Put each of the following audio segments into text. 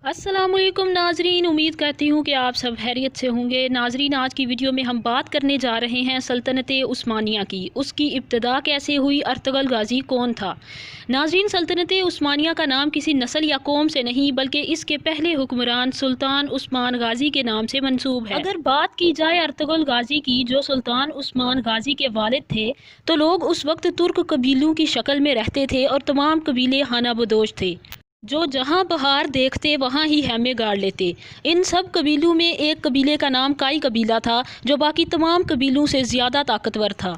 अस्सलाम वालेकुम नाजरीन, उम्मीद करती हूँ कि आप सब खैरियत से होंगे। नाजरीन, आज की वीडियो में हम बात करने जा रहे हैं सल्तनत उस्मानिया की। उसकी इब्तिदा कैसे हुई, अर्तुगरुल गाजी कौन था। नाजरीन, सल्तनत उस्मानिया का नाम किसी नस्ल या कौम से नहीं बल्कि इसके पहले हुक्मरान सुल्तान उस्मान गाजी के नाम से मंसूब है। अगर बात की जाए अर्तुगरुल गाजी की, जो सुल्तान उस्मान गाजी के वालिद थे, तो लोग उस वक्त तुर्क कबीलों की शक्ल में रहते थे और तमाम कबीले खाना बदोश थे जो जहां बहार देखते वहां ही हैमे गाड़ लेते। इन सब कबीलों में एक कबीले का नाम काई कबीला था, जो बाकी तमाम कबीलों से ज़्यादा ताकतवर था।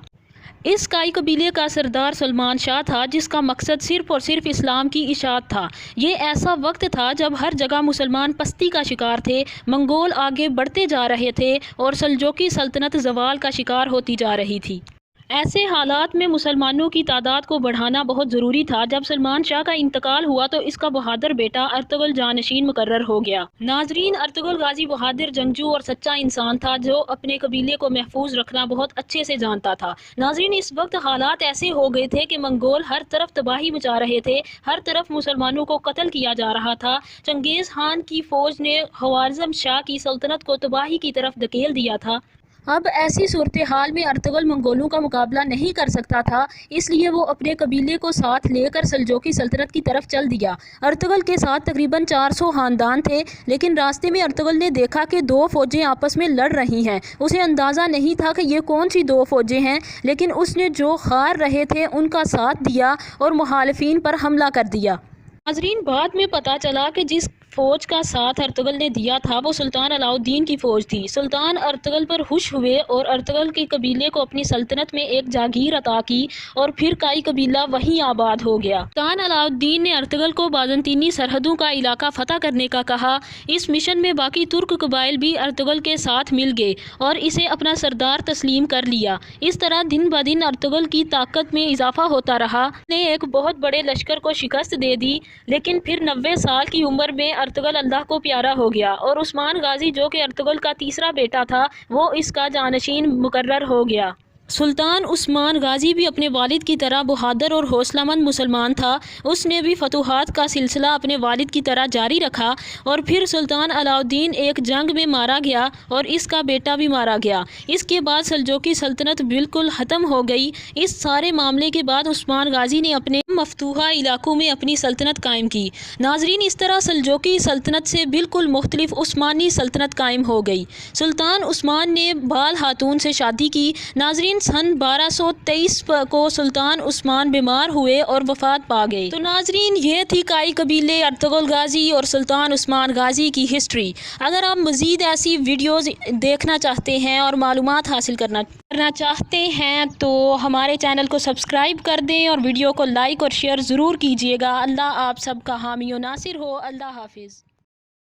इस काई कबीले का सरदार सलमान शाह था, जिसका मकसद सिर्फ़ और सिर्फ इस्लाम की इशाअत था। ये ऐसा वक्त था जब हर जगह मुसलमान पस्ती का शिकार थे, मंगोल आगे बढ़ते जा रहे थे और सल्जोकी सल्तनत ज़वाल का शिकार होती जा रही थी। ऐसे हालात में मुसलमानों की तादाद को बढ़ाना बहुत ज़रूरी था। जब सलमान शाह का इंतकाल हुआ तो इसका बहादुर बेटा अर्तुगरुल जानशीन मुकर्रर हो गया। नाजरीन, अर्तुगरुल गाजी बहादुर जंगजू और सच्चा इंसान था जो अपने कबीले को महफूज रखना बहुत अच्छे से जानता था। नाजरीन, इस वक्त हालात ऐसे हो गए थे कि मंगोल हर तरफ तबाही मचा रहे थे, हर तरफ मुसलमानों को कत्ल किया जा रहा था। चंगेज़ खान की फ़ौज ने ख्वारिज़म शाह की सल्तनत को तबाही की तरफ धकेल दिया था। अब ऐसी सूरत हाल में अर्तुगरुल मंगोलों का मुकाबला नहीं कर सकता था, इसलिए वो अपने कबीले को साथ लेकर सल्जोकी सल्तनत की तरफ चल दिया। अर्तुगरुल के साथ तकरीबन 400 खानदान थे, लेकिन रास्ते में अर्तुगरुल ने देखा कि दो फौजें आपस में लड़ रही हैं। उसे अंदाज़ा नहीं था कि ये कौन सी दो फौजें हैं, लेकिन उसने जो हार रहे थे उनका साथ दिया और मुखालिफिन पर हमला कर दिया। नाज़रीन, बाद में पता चला कि जिस फ़ौज का साथ अर्तुगरुल ने दिया था वो सुल्तान अलाउद्दीन की फ़ौज थी। सुल्तान अर्तुगरुल पर खुश हुए और अर्तुगरुल के कबीले को अपनी सल्तनत में एक जागीर अता की और फिर काई कबीला वहीं आबाद हो गया। सुल्तान अलाउद्दीन ने अर्तुगरुल को बाज़ंतीनी सरहदों का इलाका फ़तह करने का कहा। इस मिशन में बाकी तुर्क कबाइल भी अर्तुगरुल के साथ मिल गए और इसे अपना सरदार तस्लीम कर लिया। इस तरह दिन ब दिन अर्तुगरुल की ताकत में इजाफा होता रहा। ने एक बहुत बड़े लश्कर को शिकस्त दे दी, लेकिन फिर 90 साल की उम्र में अर्तुगरुल अल्लाह को प्यारा हो गया और उस्मान गाजी, जो कि अर्तुगरुल का तीसरा बेटा था, वो इसका जानशीन मुकर्रर हो गया। सुल्तान उस्मान गाजी भी अपने वालिद की तरह बहादुर और हौसलामंद मुसलमान था। उसने भी फतूहात का सिलसिला अपने वालिद की तरह जारी रखा और फिर सुल्तान अलाउद्दीन एक जंग में मारा गया और इसका बेटा भी मारा गया। इसके बाद सल्जोकी सल्तनत बिल्कुल ख़त्म हो गई। इस सारे मामले के बाद उस्मान गाजी ने अपने मफतूहा इलाकों में अपनी सल्तनत कायम की। नाजरीन, इस तरह सल्जोकी सल्तनत से बिल्कुल मुख्तलिफ उस्मानी सल्तनत कायम हो गई। सुल्तान उस्मान ने बाल खातून से शादी की। नाजरीन, सन 1223 को सुल्तान उस्मान बीमार हुए और वफात पा गए। तो नाजरीन, ये थी काई कबीले, अर्तुगरुल गाजी और सुल्तान उस्मान गाजी की हिस्ट्री। अगर आप मज़ीद ऐसी वीडियोज़ देखना चाहते हैं और मालूमात हासिल करना चाहते हैं तो हमारे चैनल को सब्सक्राइब कर दें और वीडियो को लाइक और शेयर ज़रूर कीजिएगा। अल्लाह आप सबका हामी और नासिर हो। अल्लाह हाफिज़।